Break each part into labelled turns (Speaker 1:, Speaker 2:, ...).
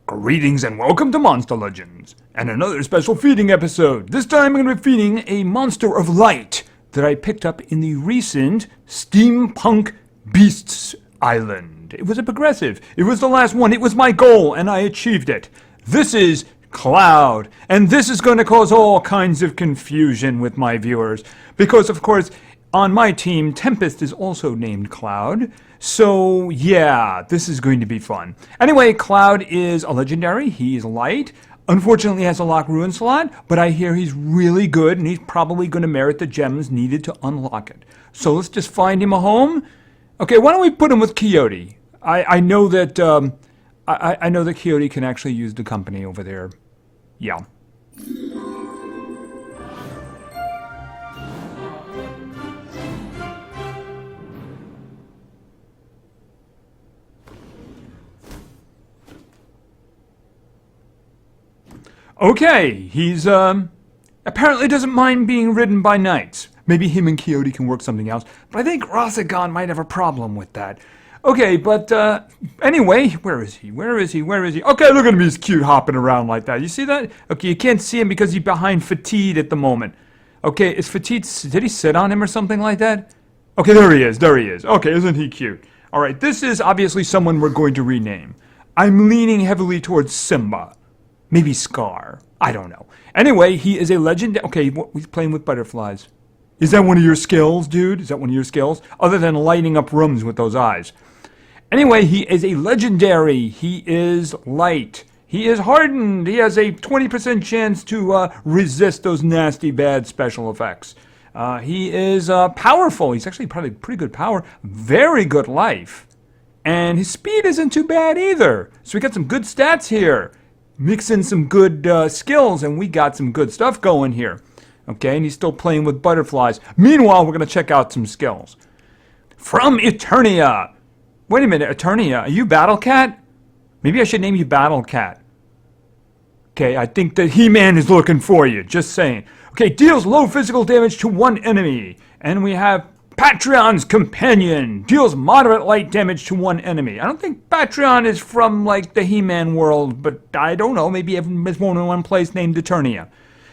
Speaker 1: Greetings and welcome to Monster Legends, and another special feeding episode. This time I'm going to be feeding a monster of light that I picked up in the recent Steampunk Beasts Island. It was a progressive. It was the last one. It was my goal, and I achieved it. This is Cloud, and this is going to cause all kinds of confusion with my viewers, because of course on my team, Tempest is also named Cloud. So, yeah, this is going to be fun. Anyway, Cloud is a legendary. He is light. Unfortunately, has a lock ruin slot, but I hear he's really good, and he's probably going to merit the gems needed to unlock it. So let's just find him a home. Okay, why don't we put him with Coyote? I know that I know that Coyote can actually use the company over there. Yeah. Okay, he's, apparently doesn't mind being ridden by knights. Maybe him and Coyote can work something else, but I think Rosagon might have a problem with that. Okay, but, anyway, where is he? Where is he? Where is he? Okay, look at him, he's cute hopping around like that. You see that? Okay, you can't see him because he's behind Fatigued at the moment. Okay, is Fatigued, did he sit on him or something like that? Okay, there he is, there he is. Okay, isn't he cute? Alright, this is obviously someone we're going to rename. I'm leaning heavily towards Simba. Maybe Scar. I don't know. Anyway, he is a legend. Okay, he's playing with butterflies. Is that one of your skills, dude? Is that one of your skills? Other than lighting up rooms with those eyes. Anyway, he is a legendary. He is light. He is hardened. He has a 20% chance to resist those nasty, bad special effects. He is powerful. He's actually probably pretty good power. Very good life. And his speed isn't too bad either. So we got some good stats here. Mix in some good skills, and we got some good stuff going here. Okay, and he's still playing with butterflies. Meanwhile, we're going to check out some skills. From Eternia. Wait a minute, Eternia, are you Battle Cat? Maybe I should name you Battle Cat. Okay, I think that He-Man is looking for you, just saying. Okay, deals low physical damage to one enemy. And we have Patreon's Companion. Deals moderate light damage to one enemy. I don't think Patreon is from, like, the He-Man world, but I don't know. Maybe there's more than one place named Eternia.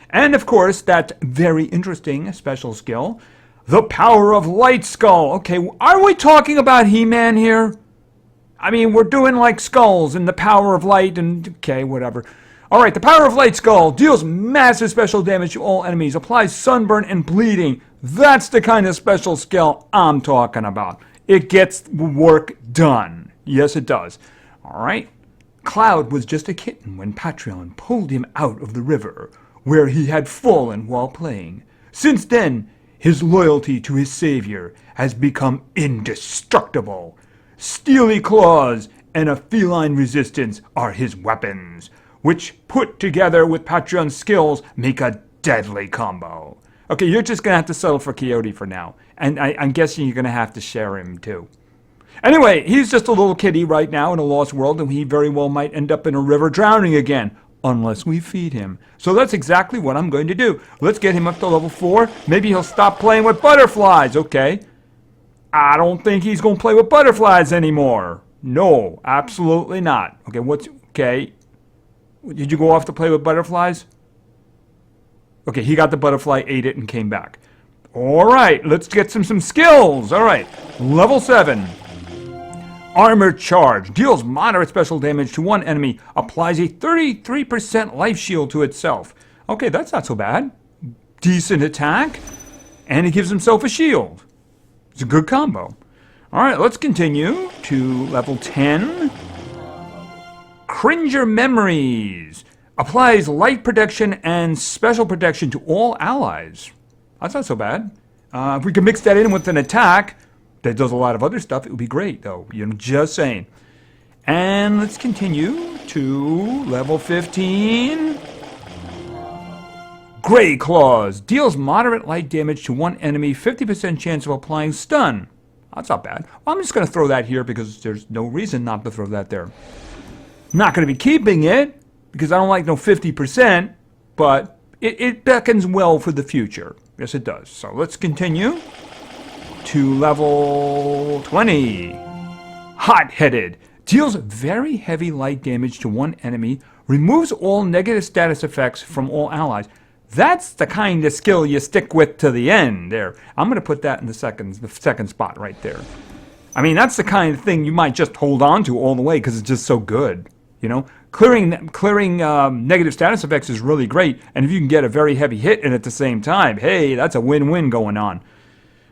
Speaker 1: And, of course, that very interesting special skill, the Power of Light Skull. Okay, are we talking about He-Man here? I mean, we're doing, like, skulls and the Power of Light and... Okay, whatever. Alright, the Power of Light Skull deals massive special damage to all enemies, applies sunburn and bleeding. That's the kind of special skill I'm talking about. It gets work done. Yes, it does. Alright. Cloud was just a kitten when Patreon pulled him out of the river, where he had fallen while playing. Since then, his loyalty to his savior has become indestructible. Steely claws and a feline resistance are his weapons, which, put together with Patreon's skills, make a deadly combo. Okay, you're just going to have to settle for Coyote for now. And I'm guessing you're going to have to share him, too. Anyway, he's just a little kitty right now in a lost world, and he very well might end up in a river drowning again, unless we feed him. So that's exactly what I'm going to do. Let's get him up to level 4. Maybe he'll stop playing with butterflies, okay? I don't think he's going to play with butterflies anymore. No, absolutely not. Okay, okay. Did you go off to play with butterflies? Okay, he got the butterfly, ate it, and came back. Alright, let's get some skills. Alright, level 7. Armor Charge. Deals moderate special damage to one enemy. Applies a 33% life shield to itself. Okay, that's not so bad. Decent attack. And he gives himself a shield. It's a good combo. Alright, let's continue to level 10. Cringer Memories. Applies light protection and special protection to all allies. That's not so bad. If we can mix that in with an attack that does a lot of other stuff, it would be great, though. You know, just saying. And let's continue to level 15. Grey Claws. Deals moderate light damage to one enemy, 50% chance of applying stun. That's not bad. Well, I'm just going to throw that here because there's no reason not to throw that there. Not going to be keeping it, because I don't like no 50%, but it beckons well for the future. Yes, it does. So let's continue to level 20. Hot-Headed. Deals very heavy light damage to one enemy. Removes all negative status effects from all allies. That's the kind of skill you stick with to the end there. I'm going to put that in the second spot right there. I mean, that's the kind of thing you might just hold on to all the way because it's just so good. You know, clearing negative status effects is really great. And if you can get a very heavy hit in at the same time, hey, that's a win-win going on.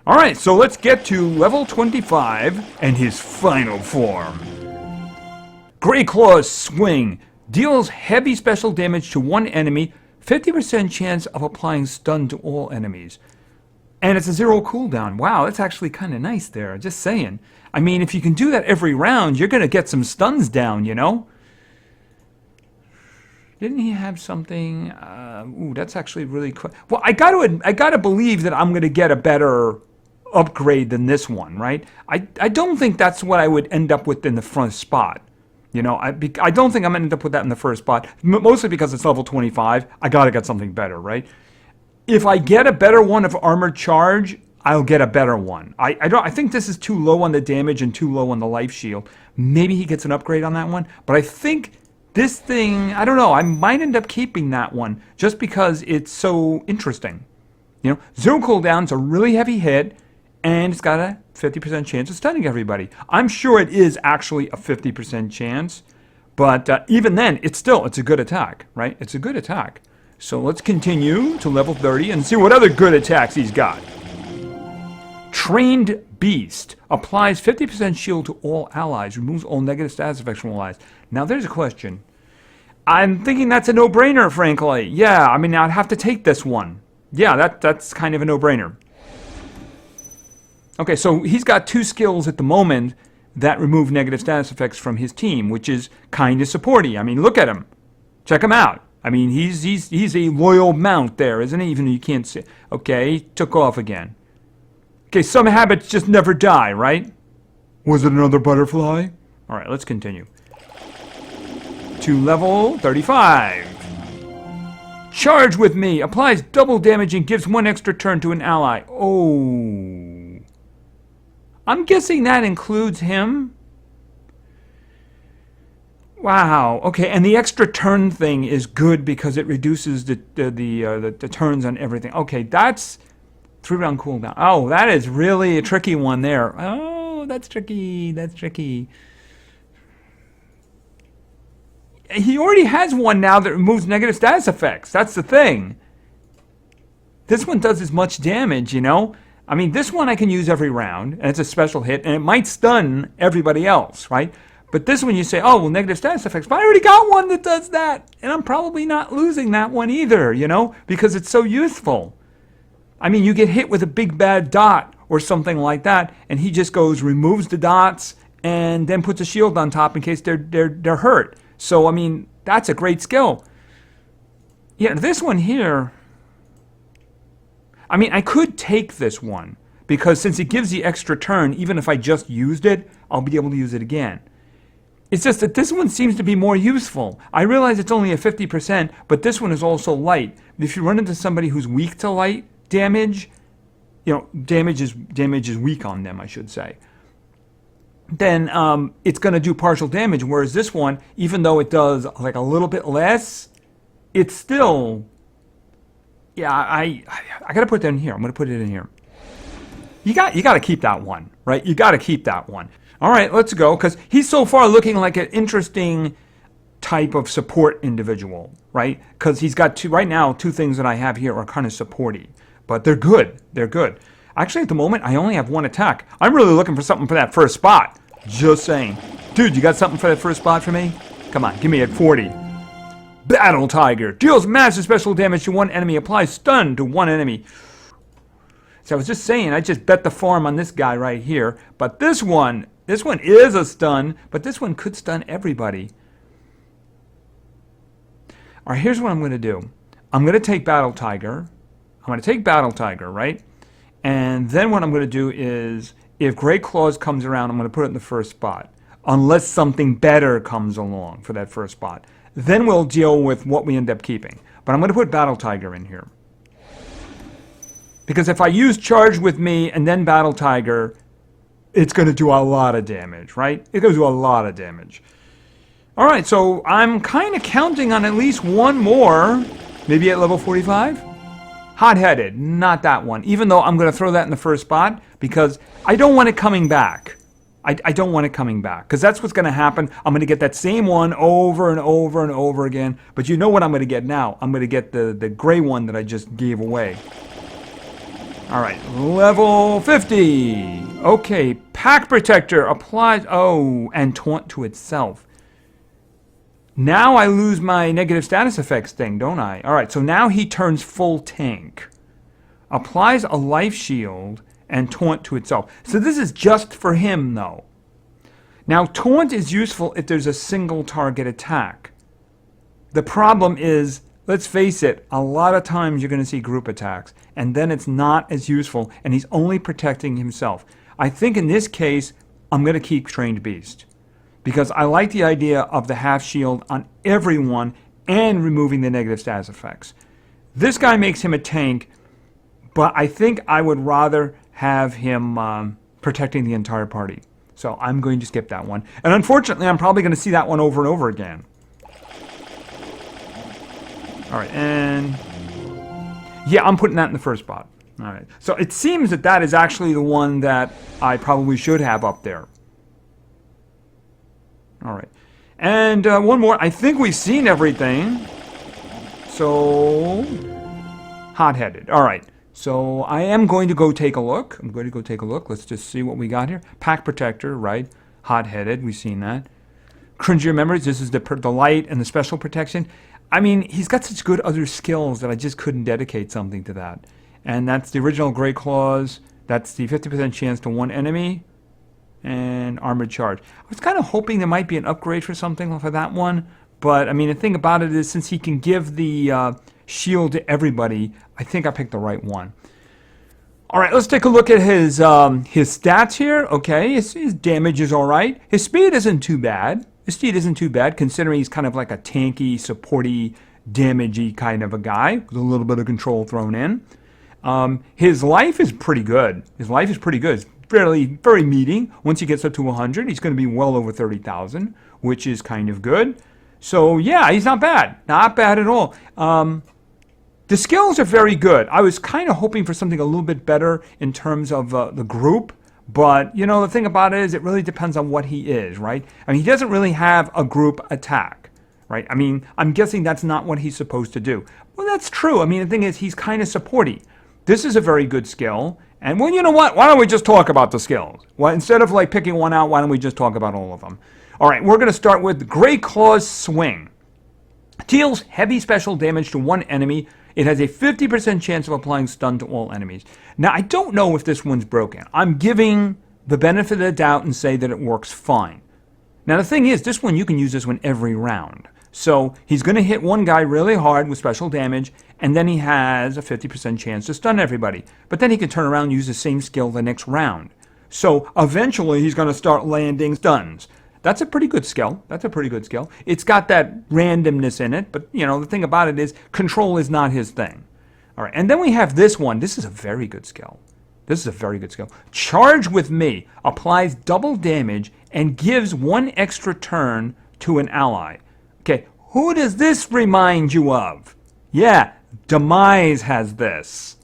Speaker 1: All right, so let's get to level 25 and his final form. Grey Claw's Swing. Deals heavy special damage to one enemy, 50% chance of applying stun to all enemies. And it's a 0 cooldown. Wow, that's actually kind of nice there, just saying. I mean, if you can do that every round, you're going to get some stuns down, you know? Didn't he have something? Ooh, that's actually really cool. Well, I gotta believe that I'm going to get a better upgrade than this one, right? I don't think that's what I would end up with in the front spot. You know, I don't think I'm going to end up with that in the first spot, mostly because it's level 25. I got to get something better, right? If I get a better one of Armored Charge, I'll get a better one. I think this is too low on the damage and too low on the life shield. Maybe he gets an upgrade on that one, but I think this thing, I don't know, I might end up keeping that one just because it's so interesting. You know, 0 cooldown's a really heavy hit, and it's got a 50% chance of stunning everybody. I'm sure it is actually a 50% chance, but even then, it's a good attack, right? It's a good attack. So let's continue to level 30 and see what other good attacks he's got. Trained Beast. Applies 50% shield to all allies. Removes all negative status effects from all allies. Now there's a question. I'm thinking that's a no-brainer, frankly. Yeah, I mean, I'd have to take this one. Yeah, that's kind of a no-brainer. Okay, so he's got 2 skills at the moment that remove negative status effects from his team, which is kind of supporty. I mean, look at him. Check him out. I mean, he's a loyal mount there, isn't he? Even though you can't see. Okay, he took off again. Okay, some habits just never die, right? Was it another butterfly? All right, let's continue. To level 35. Charge with me. Applies double damage and gives 1 extra turn to an ally. Oh. I'm guessing that includes him. Wow. Okay, and the extra turn thing is good because it reduces the turns on everything. Okay, that's 3-round cooldown. Oh, that is really a tricky one there. Oh, that's tricky. That's tricky. He already has one now that removes negative status effects. That's the thing. This one does as much damage, you know? I mean, this one I can use every round, and it's a special hit, and it might stun everybody else, right? But this one you say, oh, well, negative status effects. But I already got one that does that, and I'm probably not losing that one either, you know? Because it's so useful. I mean, you get hit with a big bad dot or something like that, and he just goes, removes the dots, and then puts a shield on top in case they're hurt. So, I mean, that's a great skill. Yeah, this one here, I mean, I could take this one, because since it gives the extra turn, even if I just used it, I'll be able to use it again. It's just that this one seems to be more useful. I realize it's only a 50%, but this one is also light. If you run into somebody who's weak to light damage, you know, damage is weak on them, I should say, then it's going to do partial damage, whereas this one, even though it does like a little bit less, it's still, yeah, I got to put that in here. I'm going to put it in here. You got to keep that one, right? You got to keep that one. All right, let's go, because he's so far looking like an interesting type of support individual, right? Because he's got right now, 2 things that I have here are kind of supporty, but they're good. They're good. Actually, at the moment, I only have 1 attack. I'm really looking for something for that first spot. Just saying. Dude, you got something for that first spot for me? Come on, give me at 40. Battle Tiger. Deals massive special damage to 1 enemy. Applies stun to 1 enemy. So I was just saying, I just bet the farm on this guy right here. But this one is a stun, but this one could stun everybody. All right, here's what I'm going to do. I'm going to take Battle Tiger. Right? And then what I'm going to do is, if Grey Claws comes around, I'm going to put it in the first spot. Unless something better comes along for that first spot. Then we'll deal with what we end up keeping. But I'm going to put Battle Tiger in here. Because if I use Charge with me and then Battle Tiger, it's going to do a lot of damage, right? It's going to do a lot of damage. All right, so I'm kind of counting on at least one more, maybe at level 45. Hot-headed, not that one, even though I'm going to throw that in the first spot because I don't want it coming back. I don't want it coming back because that's what's going to happen. I'm going to get that same one over and over and over again. But you know what I'm going to get now? I'm going to get the gray one that I just gave away. All right, level 50. Okay, Pack Protector applies. Oh, and taunt to itself. Now I lose my negative status effects thing, don't I? All right, so now he turns full tank. Applies a life shield and taunt to itself. So this is just for him, though. Now, taunt is useful if there's a single target attack. The problem is, let's face it, a lot of times you're going to see group attacks, and then it's not as useful, and he's only protecting himself. I think in this case, I'm going to keep Trained Beast, because I like the idea of the half shield on everyone and removing the negative status effects. This guy makes him a tank, but I think I would rather have him protecting the entire party. So I'm going to skip that one. And unfortunately, I'm probably going to see that one over and over again. All right, and yeah, I'm putting that in the first spot. All right, so it seems that that is actually the one that I probably should have up there. All right, and one more. I think we've seen everything. So, hot-headed. All right. So I am going to go take a look. I'm going to go take a look. Let's just see what we got here. Pack Protector, right? Hot-headed, we've seen that. Cringier Memories, this is the light and the special protection. I mean, he's got such good other skills that I just couldn't dedicate something to that. And that's the original Grey Claws. That's the 50% chance to one enemy. And Armored Charge. I was kind of hoping there might be an upgrade for something for that one. But, I mean, the thing about it is since he can give the shield to everybody, I think I picked the right one. All right, let's take a look at his stats here. Okay, his damage is all right. His speed isn't too bad. His speed isn't too bad, considering he's kind of like a tanky, supporty, damagey kind of a guy with a little bit of control thrown in. His life is pretty good. His life is pretty good. It's very meaty. Once he gets up to 100, he's going to be well over 30,000, which is kind of good. So, yeah, he's not bad. Not bad at all. The skills are very good. I was kind of hoping for something a little bit better in terms of the group. But, you know, the thing about it is it really depends on what he is, right? I mean, he doesn't really have a group attack, right? I mean, I'm guessing that's not what he's supposed to do. Well, that's true. I mean, the thing is he's kind of supporty. This is a very good skill. And, well, you know what? Why don't we just talk about the skills? Well, instead of, like, picking one out, why don't we just talk about all of them? All right, we're going to start with Grey Claw's Swing. Deals heavy special damage to one enemy. It has a 50% chance of applying stun to all enemies. Now, I don't know if this one's broken. I'm giving the benefit of the doubt and say that it works fine. Now, the thing is, this one, you can use this one every round. So he's going to hit one guy really hard with special damage, and then he has a 50% chance to stun everybody. But then he can turn around and use the same skill the next round. So eventually, he's going to start landing stuns. That's a pretty good skill. That's a pretty good skill. It's got that randomness in it, but, you know, the thing about it is control is not his thing. All right, and then we have this one. This is a very good skill. This is a very good skill. Charge with Me applies double damage and gives one extra turn to an ally. Okay, who does this remind you of? Yeah, Demise has this.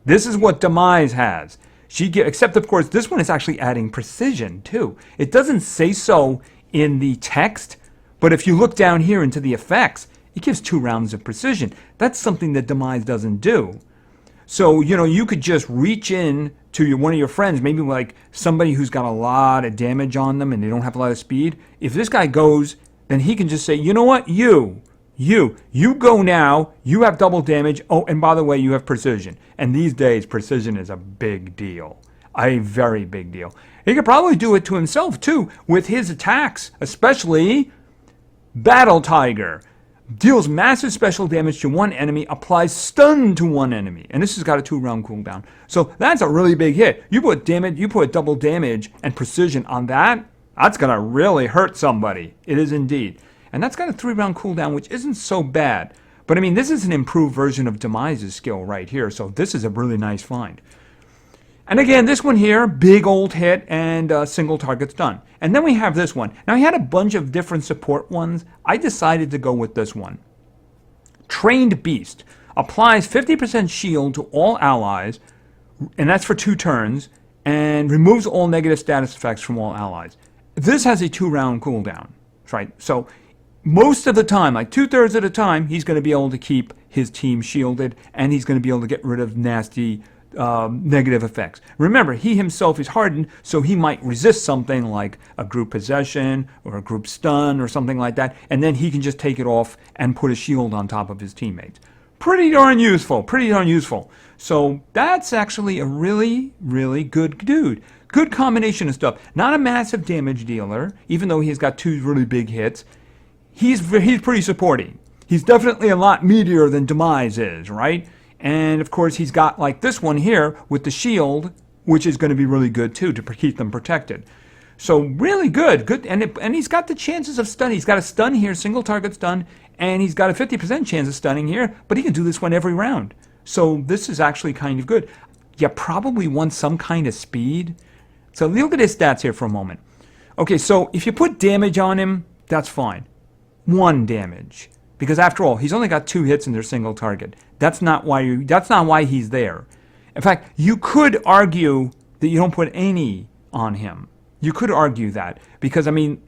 Speaker 1: This is what Demise has. Except, of course, this one is actually adding precision, too. It doesn't say so in the text, but if you look down here into the effects, it gives 2 rounds of precision. That's something that Demise doesn't do. So, you know, you could just reach in to one of your friends, maybe like somebody who's got a lot of damage on them and they don't have a lot of speed. If this guy goes, then he can just say, you know what, you go now, you have double damage, oh, and by the way, you have precision. And these days, precision is a big deal, a very big deal. He could probably do it to himself, too, with his attacks, especially Battle Tiger. Deals massive special damage to one enemy, applies stun to one enemy. And this has got a 2-round cooldown. So that's a really big hit. You put double damage and precision on that, that's going to really hurt somebody. It is indeed. And that's got a 3-round cooldown, which isn't so bad. But, I mean, this is an improved version of Demise's skill right here, so this is a really nice find. And again, this one here, big old hit and single target's done. And then we have this one. Now, he had a bunch of different support ones. I decided to go with this one. Trained Beast. Applies 50% shield to all allies, and that's for 2 turns, and removes all negative status effects from all allies. This has a 2-round cooldown, right? So most of the time, like 2/3 of the time, he's going to be able to keep his team shielded, and he's going to be able to get rid of nasty negative effects. Remember, he himself is hardened, so he might resist something like a group possession or a group stun or something like that, and then he can just take it off and put a shield on top of his teammates. Pretty darn useful, pretty darn useful. So that's actually a really, really good dude. Good combination of stuff. Not a massive damage dealer, even though he's got 2 really big hits. He's pretty supporting. He's definitely a lot meatier than Demise is, right? And of course, he's got like this one here with the shield, which is going to be really good too to keep them protected. So really good, and he's got the chances of stun. He's got a stun here, single target stun, and he's got a 50% chance of stunning here. But he can do this one every round. So this is actually kind of good. You probably want some kind of speed. So look at his stats here for a moment. Okay, so if you put damage on him, that's fine. 1 damage. Because after all, he's only got 2 hits in their single target. That's not why he's there. In fact, you could argue that you don't put any on him. You could argue that. Because, I mean,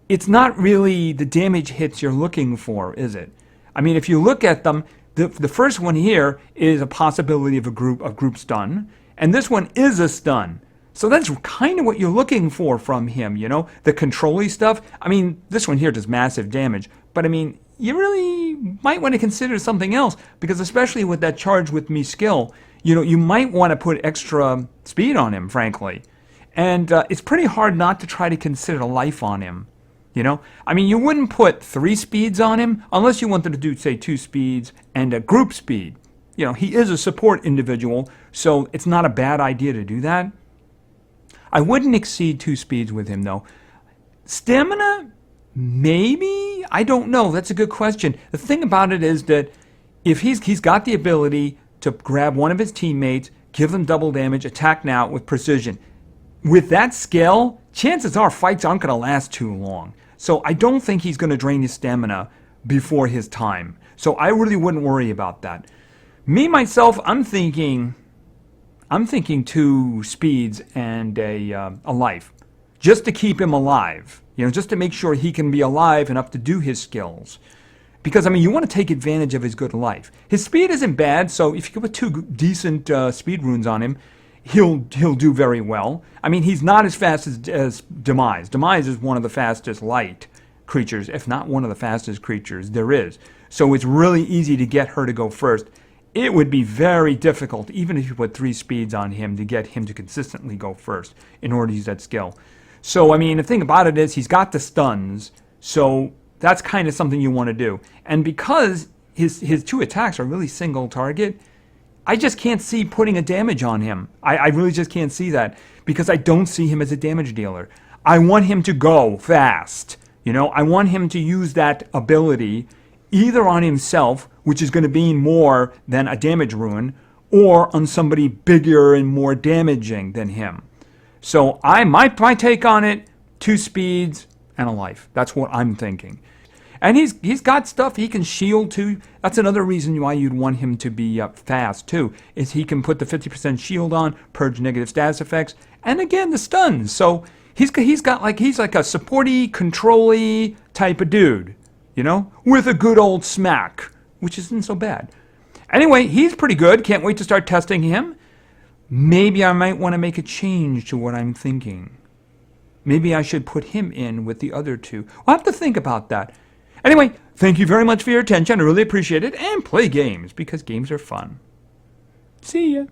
Speaker 1: it's not really the damage hits you're looking for, is it? I mean, if you look at them, the first one here is a possibility of a group stun. And this one is a stun. So that's kind of what you're looking for from him, you know? The control-y stuff. I mean, this one here does massive damage. But, I mean, you really might want to consider something else, because especially with that charge with me skill, you know, you might want to put extra speed on him, frankly. And it's pretty hard not to try to consider life on him, you know? I mean, you wouldn't put 3 speeds on him unless you wanted to do, say, 2 speeds and a group speed. You know, he is a support individual, so it's not a bad idea to do that. I wouldn't exceed 2 speeds with him, though. Stamina? Maybe? I don't know. That's a good question. The thing about it is that if he's got the ability to grab one of his teammates, give them double damage, attack now with precision. With that skill, chances are fights aren't going to last too long. So I don't think he's going to drain his stamina before his time. So I really wouldn't worry about that. Me, myself, I'm thinking 2 speeds and a life. Just to keep him alive. You know, just to make sure he can be alive enough to do his skills. Because, I mean, you want to take advantage of his good life. His speed isn't bad, so if you can put 2 decent speed runes on him, he'll do very well. I mean, he's not as fast as Demise. Demise is one of the fastest light creatures, if not one of the fastest creatures there is. So it's really easy to get her to go first. It would be very difficult, even if you put 3 speeds on him, to get him to consistently go first in order to use that skill. So, I mean, the thing about it is he's got the stuns, so that's kind of something you want to do. And because his 2 attacks are really single target, I just can't see putting a damage on him. I really just can't see that, because I don't see him as a damage dealer. I want him to go fast. You know, I want him to use that ability either on himself, which is going to be more than a damage rune, or on somebody bigger and more damaging than him. So my take on it, 2 speeds and a life. That's what I'm thinking. And he's got stuff he can shield too. That's another reason why you'd want him to be fast too, is he can put the 50% shield on, purge negative status effects, and again the stuns. So he's like a supporty, control-y type of dude, you know, with a good old smack, which isn't so bad. Anyway, he's pretty good. Can't wait to start testing him. Maybe I might want to make a change to what I'm thinking. Maybe I should put him in with the other 2. I'll have to think about that. Anyway, thank you very much for your attention. I really appreciate it. And play games, because games are fun. See ya.